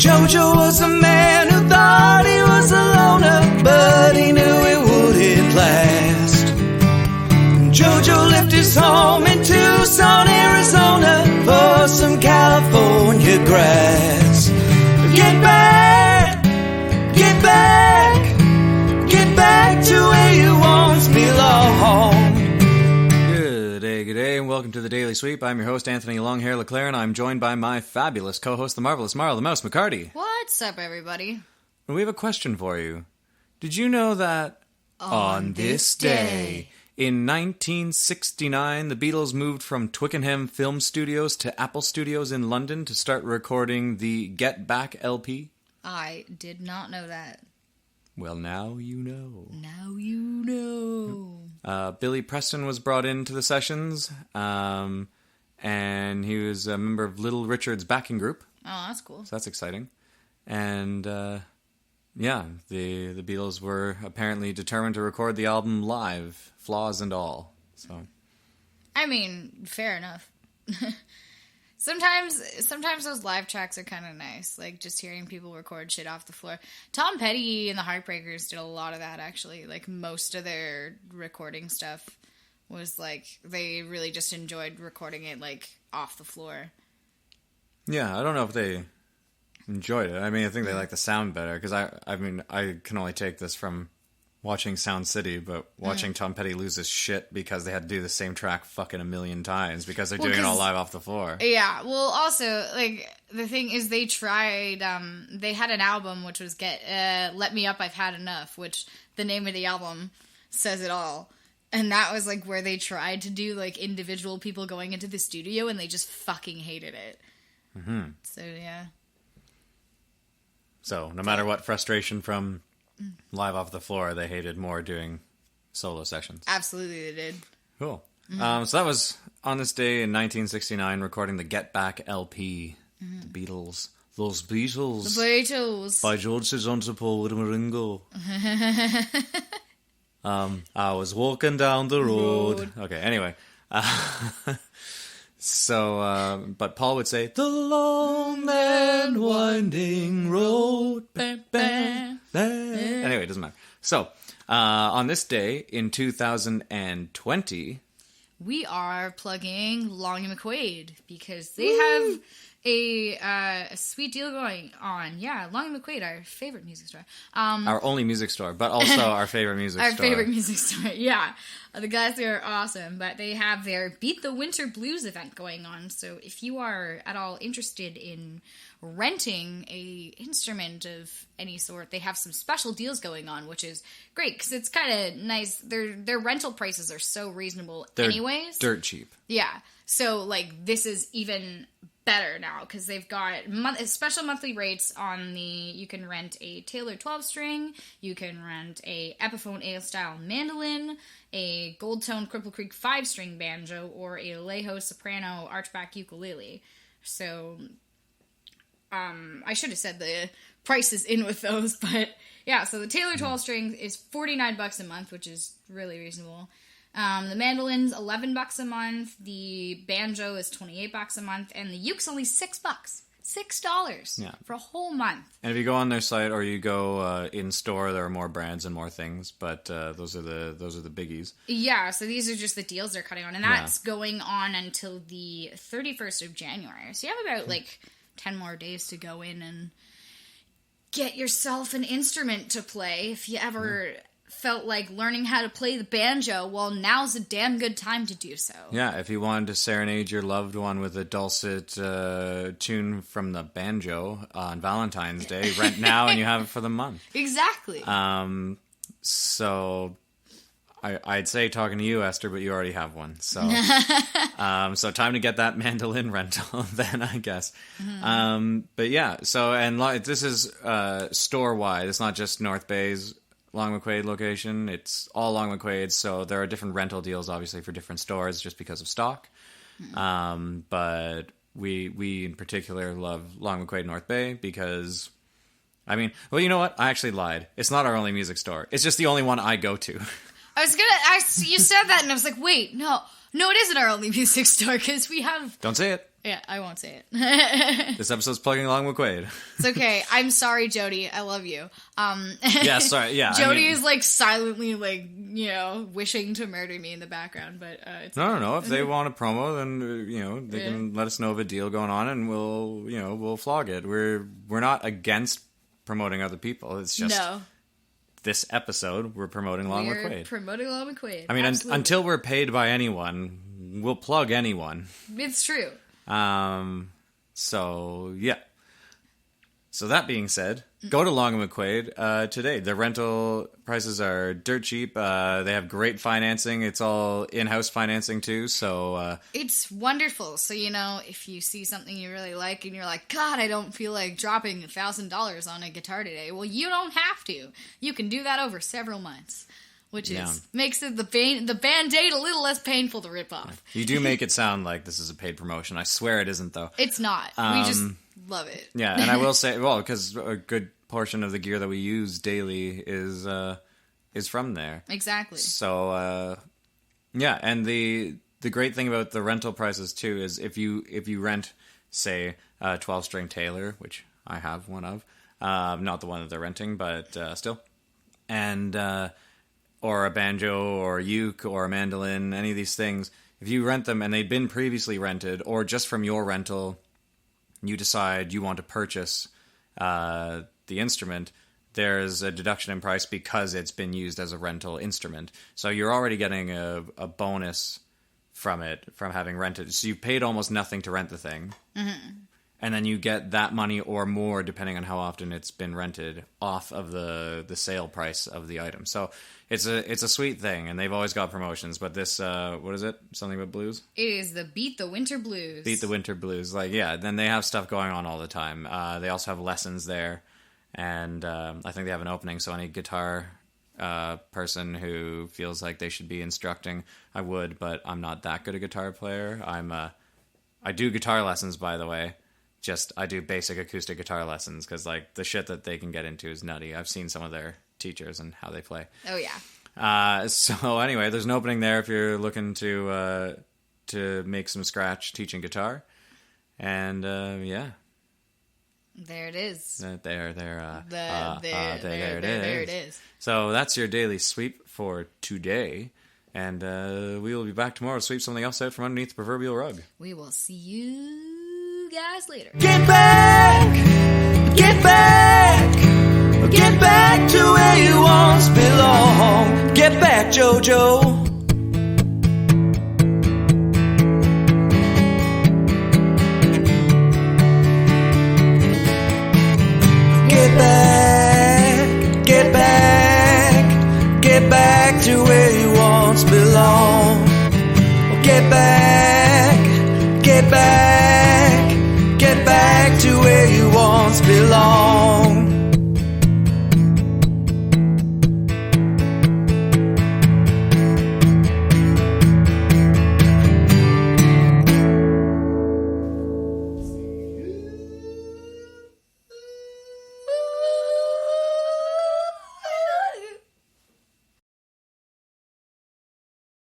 Jojo was a man who thought he was a loner, but he knew it wouldn't last. Jojo left his home in Tucson, Arizona, for some California grass. Get back, get back, get back to where you once belonged. Good day, and welcome to the Daily Sweep. I'm your host, Anthony Longhair Leclair, and I'm joined by my fabulous co-host, the marvelous Marla, the mouse, McHardy. What's up, everybody? We have a question for you. Did you know that on this day, in 1969, the Beatles moved from Twickenham Film Studios to Apple Studios in London to start recording the Get Back LP? I did not know that. Well, now you know. Now you know. Billy Preston was brought into the sessions, and he was a member of Little Richard's backing group. Oh, that's cool. So that's exciting. And, yeah, the Beatles were apparently determined to record the album live, flaws and all. So, I mean, fair enough. Sometimes those live tracks are kind of nice, like just hearing people record shit off the floor. Tom Petty and the Heartbreakers did a lot of that, actually. Like, most of their recording stuff was, like, they really just enjoyed recording it, like, off the floor. Yeah, I don't know if they enjoyed it. I mean, I think they like the sound better, because I mean, I can only take this from watching Sound City, but watching Tom Petty lose his shit because they had to do the same track fucking a million times because they're doing it all live off the floor. Yeah, well, also, like, the thing is they tried, they had an album which was Let Me Up, I've Had Enough, which the name of the album says it all. And that was, like, where they tried to do, like, individual people going into the studio, and they just fucking hated it. Mm-hmm. So, yeah. So, no matter what frustration from live off the floor, they hated more doing solo sessions. Absolutely, they did. Cool. So that was on this day in 1969, recording the Get Back LP. The Beatles. Those Beatles. The Beatles. By George Sisson, Paul with Ringo. I was walking down the road. Okay, anyway. So, but Paul would say, the long and winding road. Anyway, it doesn't matter. So, on this day in 2020... we are plugging Long McQuade because they have a sweet deal going on. Yeah, Long McQuade, our favorite music store. Our only music store, but also our favorite music store. Our favorite music store, yeah. The guys there are awesome, but they have their Beat the Winter Blues event going on. So if you are at all interested in renting a instrument of any sort, they have some special deals going on, which is great because it's kind of nice. Their rental prices are so reasonable anyways. Dirt cheap. Yeah. So, like, this is even better now because they've got special monthly rates on you can rent a Taylor 12-string, you can rent a Epiphone A-style mandolin, a Gold Tone Cripple Creek 5-string banjo, or a Alejo soprano archback ukulele. So, I should have said the prices in with those, but yeah, so the Taylor 12-string is $49 a month, which is really reasonable. The mandolin's $11 a month, the banjo is $28 a month, and the uke's only $6. $6 for a whole month. And if you go on their site or you go in store, there are more brands and more things, but those are the biggies. Yeah, so these are just the deals they're cutting on, and that's going on until the 31st of January. So you have about like 10 more days to go in and get yourself an instrument to play if you ever felt like learning how to play the banjo. Well, now's a damn good time to do so. Yeah, if you wanted to serenade your loved one with a dulcet tune from the banjo on Valentine's Day, rent now and you have it for the month. Exactly. So I'd say talking to you, Esther, but you already have one. So so time to get that mandolin rental then, I guess. But yeah, so, and this is store-wide. It's not just North Bay's Long McQuade location. It's all Long McQuade, so there are different rental deals, obviously, for different stores just because of stock. But we in particular love Long McQuade North Bay because, I mean, well, you know what? I actually lied. It's not our only music store. It's just the only one I go to. You said that and I was like, wait, no, it isn't our only music store because we have... Don't say it. Yeah, I won't say it. This episode's plugging Long McQuade. It's okay. I'm sorry, Jody. I love you. Yeah, sorry. Yeah, Jody is like silently like, wishing to murder me in the background, but it's No. If they want a promo, then they can let us know of a deal going on, and we'll flog it. We're not against promoting other people. It's just this episode we're promoting Long McQuade. Promoting Long McQuade. I mean, until we're paid by anyone, we'll plug anyone. It's true. So yeah. So that being said, go to Long McQuade today. The rental prices are dirt cheap. They have great financing. It's all in-house financing too. So it's wonderful. So if you see something you really like and you're like, God, I don't feel like dropping $1,000 on a guitar today. Well, you don't have to. You can do that over several months. Which makes it the Band-Aid a little less painful to rip off. You do make it sound like this is a paid promotion. I swear it isn't, though. It's not. We just love it. Yeah, and I will say, because a good portion of the gear that we use daily is from there. Exactly. So, and the great thing about the rental prices, too, is if you rent, say, a 12-string Taylor, which I have one of, not the one that they're renting, but still, and... or a banjo, or a uke, or a mandolin, any of these things, if you rent them and they've been previously rented, or just from your rental, you decide you want to purchase the instrument, there's a deduction in price because it's been used as a rental instrument. So you're already getting a bonus from it, from having rented. So you paid almost nothing to rent the thing. Mm-hmm. And then you get that money or more, depending on how often it's been rented, off of the sale price of the item. So it's a sweet thing, and they've always got promotions. But this, what is it? Something about blues? It is the Beat the Winter Blues. Beat the Winter Blues. Then they have stuff going on all the time. They also have lessons there, and I think they have an opening. So any guitar person who feels like they should be instructing, I would, but I'm not that good a guitar player. I do guitar lessons, by the way. I do basic acoustic guitar lessons because, the shit that they can get into is nutty. I've seen some of their teachers and how they play. Oh, yeah. So, anyway, there's an opening there if you're looking to make some scratch teaching guitar. And, yeah. There it is. There it is. So, that's your daily sweep for today. And we will be back tomorrow to sweep something else out from underneath the proverbial rug. We will see you guys later. Get back, get back, get back to where you once belonged. Get back, JoJo. Get back, get back, get back to where you once belonged. Get back, get back. Get back to where you once belonged.